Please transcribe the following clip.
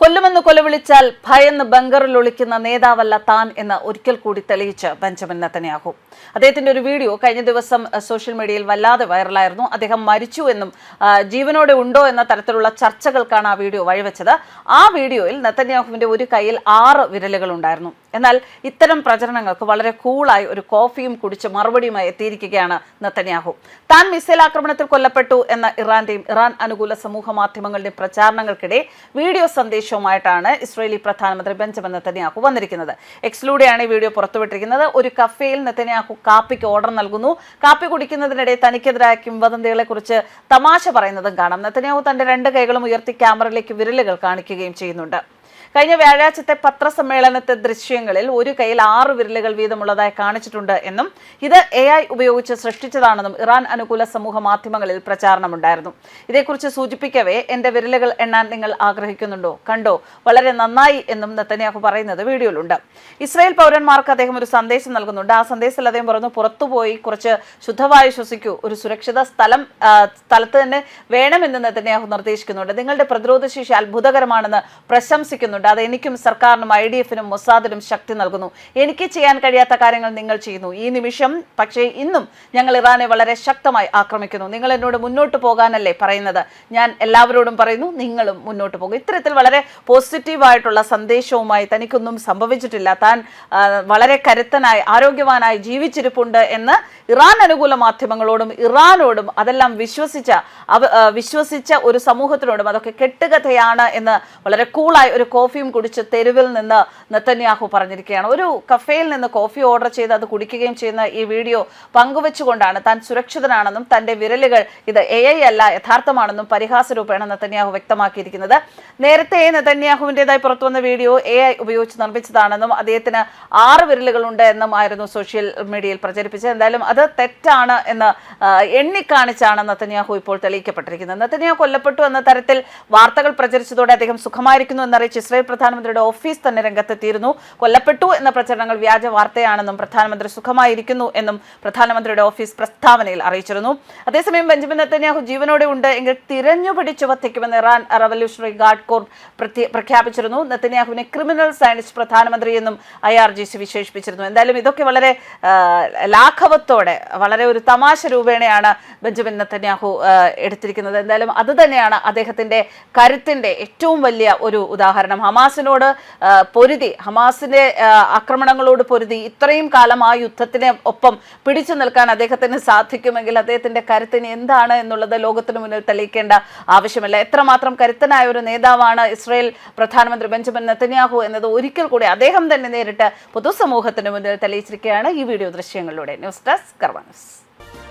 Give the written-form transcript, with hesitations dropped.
കൊല്ലുമെന്ന് കൊലവിളിച്ചാൽ ഭയന്ന് ബങ്കറിൽ ഒളിക്കുന്ന നേതാവല്ല താൻ എന്ന് ഒരിക്കൽ കൂടി തെളിയിച്ച് ബെഞ്ചമിൻ നെതന്യാഹു. അദ്ദേഹത്തിന്റെ ഒരു വീഡിയോ കഴിഞ്ഞ ദിവസം സോഷ്യൽ മീഡിയയിൽ വല്ലാതെ വൈറലായിരുന്നു. അദ്ദേഹം മരിച്ചു എന്നും ജീവനോടെ ഉണ്ടോ എന്ന തരത്തിലുള്ള ചർച്ചകൾക്കാണ് ആ വീഡിയോ വഴിവെച്ചത്. ആ വീഡിയോയിൽ നെതന്യാഹുവിന്റെ ഒരു കൈയിൽ 6 വിരലുകൾ ഉണ്ടായിരുന്നു. എന്നാൽ ഇത്തരം പ്രചരണങ്ങൾക്ക് വളരെ കൂളായി ഒരു കോഫിയും കുടിച്ച് മറുപടിയുമായി എത്തിയിരിക്കുകയാണ് നെതന്യാഹു. താൻ മിസൈൽ ആക്രമണത്തിൽ കൊല്ലപ്പെട്ടു എന്ന ഇറാന്റെയും ഇറാൻ അനുകൂല സമൂഹ മാധ്യമങ്ങളുടെയും പ്രചാരണങ്ങൾക്കിടെ വീഡിയോ സന്ദേശവുമായിട്ടാണ് ഇസ്രയേലി പ്രധാനമന്ത്രി ബെഞ്ചമിൻ നെതന്യാഹു വന്നിരിക്കുന്നത്. എക്സിലൂടെയാണ് ഈ വീഡിയോ പുറത്തുവിട്ടിരിക്കുന്നത്. ഒരു കഫേയിൽ നെതന്യാഹു കാപ്പിക്ക് ഓർഡർ നൽകുന്നു. കാപ്പി കുടിക്കുന്നതിനിടെ തനിക്കെതിരായ കിംവദന്തികളെ കുറിച്ച് തമാശ പറയുന്നതും കാണാം. നെതന്യാഹു തന്റെ 2 കൈകളും ഉയർത്തി ക്യാമറയിലേക്ക് വിരലുകൾ കാണിക്കുകയും ചെയ്യുന്നുണ്ട്. കഴിഞ്ഞ വ്യാഴാഴ്ചത്തെ പത്രസമ്മേളനത്തെ ദൃശ്യങ്ങളിൽ ഒരു കൈയിൽ 6 വിരലുകൾ വീതമുള്ളതായി കാണിച്ചിട്ടുണ്ട് എന്നും ഇത് AI ഉപയോഗിച്ച് സൃഷ്ടിച്ചതാണെന്നും ഇറാൻ അനുകൂല സമൂഹ മാധ്യമങ്ങളിൽ പ്രചാരണമുണ്ടായിരുന്നു. ഇതേക്കുറിച്ച് സൂചിപ്പിക്കവേ എന്റെ വിരലുകൾ എണ്ണാൻ നിങ്ങൾ ആഗ്രഹിക്കുന്നുണ്ടോ? കണ്ടോ, വളരെ നന്നായി എന്നും നെതന്യാഹു പറയുന്നത് വീഡിയോയിലുണ്ട്. ഇസ്രായേൽ പൗരന്മാർക്ക് അദ്ദേഹം ഒരു സന്ദേശം നൽകുന്നുണ്ട്. ആ സന്ദേശത്തിൽ അദ്ദേഹം പറഞ്ഞു, പുറത്തുപോയി കുറച്ച് ശുദ്ധവായു ശ്വസിക്കൂ, ഒരു സുരക്ഷിത സ്ഥലത്ത് തന്നെ വേണമെന്ന് നെതന്യാഹു നിർദ്ദേശിക്കുന്നുണ്ട്. നിങ്ങളുടെ പ്രതിരോധശേഷി അത്ഭുതകരമാണെന്ന് പ്രശംസിക്കുന്നു. അത് എനിക്കും സർക്കാരിനും IDF-നും മൊസാദിനും ശക്തി നൽകുന്നു. എനിക്ക് ചെയ്യാൻ കഴിയാത്ത കാര്യങ്ങൾ നിങ്ങൾ ചെയ്യുന്നു. ഈ നിമിഷം പക്ഷേ ഇന്നും ഞങ്ങൾ ഇറാനെ വളരെ ശക്തമായി ആക്രമിക്കുന്നു. നിങ്ങൾ എന്നോട് മുന്നോട്ട് പോകാനല്ലേ പറയുന്നത്? ഞാൻ എല്ലാവരോടും പറയുന്നു, നിങ്ങളും മുന്നോട്ട് പോകും. ഇത്തരത്തിൽ വളരെ പോസിറ്റീവായിട്ടുള്ള സന്ദേശവുമായി തനിക്കൊന്നും സംഭവിച്ചിട്ടില്ല, താൻ വളരെ കരുത്തനായി ആരോഗ്യവാനായി ജീവിച്ചിരിപ്പുണ്ട് എന്ന് ഇറാൻ അനുകൂല മാധ്യമങ്ങളോടും ഇറാനോടും അതെല്ലാം വിശ്വസിച്ച ഒരു സമൂഹത്തിനോടും അതൊക്കെ കെട്ടുകഥയാണ് എന്ന് വളരെ കൂളായി ഒരു കോഫിയും കുടിച്ച് തെരുവിൽ നിന്ന് നെതന്യാഹു പറഞ്ഞിരിക്കുകയാണ്. ഒരു കഫേയിൽ നിന്ന് കോഫി ഓർഡർ ചെയ്ത് അത് കുടിക്കുകയും ചെയ്യുന്ന ഈ വീഡിയോ പങ്കുവെച്ചുകൊണ്ടാണ് താൻ സുരക്ഷിതനാണെന്നും തന്റെ വിരലുകൾ ഇത് AI അല്ല യഥാർത്ഥമാണെന്നും പരിഹാസരൂപേണ നെതന്യാഹു വ്യക്തമാക്കിയിരിക്കുന്നത്. നേരത്തെ നെതന്യാഹുവിൻ്റെതായി പുറത്തുവന്ന വീഡിയോ AI ഉപയോഗിച്ച് നിർമ്മിച്ചതാണെന്നും അദ്ദേഹത്തിന് 6 വിരലുകളുണ്ട് എന്നും ആയിരുന്നു സോഷ്യൽ മീഡിയയിൽ പ്രചരിപ്പിച്ചത്. എന്തായാലും അത് തെറ്റാണ് എന്ന് എണ്ണിക്കാണിച്ചാണ് നെതന്യാഹു ഇപ്പോൾ തെളിയിക്കപ്പെട്ടിരിക്കുന്നത്. നെതന്യാഹു കൊല്ലപ്പെട്ടു എന്ന തരത്തിൽ വാർത്തകൾ പ്രചരിച്ചതോടെ അദ്ദേഹം സുഖമായിരിക്കുന്നു എന്നറിയിച്ച് ഇസ്രായേൽ പ്രധാനമന്ത്രിയുടെ ഓഫീസ് തന്നെ രംഗത്തെത്തിയിരുന്നു. കൊല്ലപ്പെട്ടു എന്ന പ്രചരണങ്ങൾ വ്യാജ വാർത്തയാണെന്നും പ്രധാനമന്ത്രി സുഖമായിരിക്കുന്നു എന്നും പ്രധാനമന്ത്രിയുടെ ഓഫീസ് പ്രസ്താവനയിൽ അറിയിച്ചിരുന്നു. അതേസമയം ബെഞ്ചമിൻ നെതന്യാഹു ജീവനോടെ ഉണ്ട് എങ്കിൽ തിരഞ്ഞുപിടിച്ചു വധിക്കുമെന്ന് ഇറാൻ റവല്യൂഷണറി ഗാർഡ് കോർ പ്രഖ്യാപിച്ചിരുന്നു. നെതന്യാഹുവിനെ ക്രിമിനൽ സയൻസ് പ്രധാനമന്ത്രി എന്നും IRGC വിശേഷിപ്പിച്ചിരുന്നു. എന്തായാലും ഇതൊക്കെ വളരെ ലാഘവത്തോടെ വളരെ ഒരു തമാശ രൂപേണയാണ് ബെഞ്ചമിൻ നെതന്യാഹു എടുത്തിരിക്കുന്നത്. എന്തായാലും അത് തന്നെയാണ് അദ്ദേഹത്തിന്റെ കരുത്തിന്റെ ഏറ്റവും വലിയ ഒരു ഉദാഹരണം. ഹമാസിനോട് പൊരുതി, ഹമാസിന്റെ ആക്രമണങ്ങളോട് പൊരുതി ഇത്രയും കാലം ആ യുദ്ധത്തിന് ഒപ്പം പിടിച്ചു നിൽക്കാൻ അദ്ദേഹത്തിന് സാധിക്കുമെങ്കിൽ അദ്ദേഹത്തിന്റെ കരുത്തിന് എന്താണ് എന്നുള്ളത് ലോകത്തിന് മുന്നിൽ തെളിയിക്കേണ്ട ആവശ്യമില്ല. എത്രമാത്രം കരുത്തനായ ഒരു നേതാവാണ് ഇസ്രായേൽ പ്രധാനമന്ത്രി ബെഞ്ചമിൻ നെതന്യാഹു എന്നത് ഒരിക്കൽ കൂടി അദ്ദേഹം തന്നെ നേരിട്ട് പൊതുസമൂഹത്തിന് മുന്നിൽ തെളിയിച്ചിരിക്കുകയാണ് ഈ വീഡിയോ ദൃശ്യങ്ങളിലൂടെ. ന്യൂസ് ഡെസ്ക് കർമ്മ ന്യൂസ്.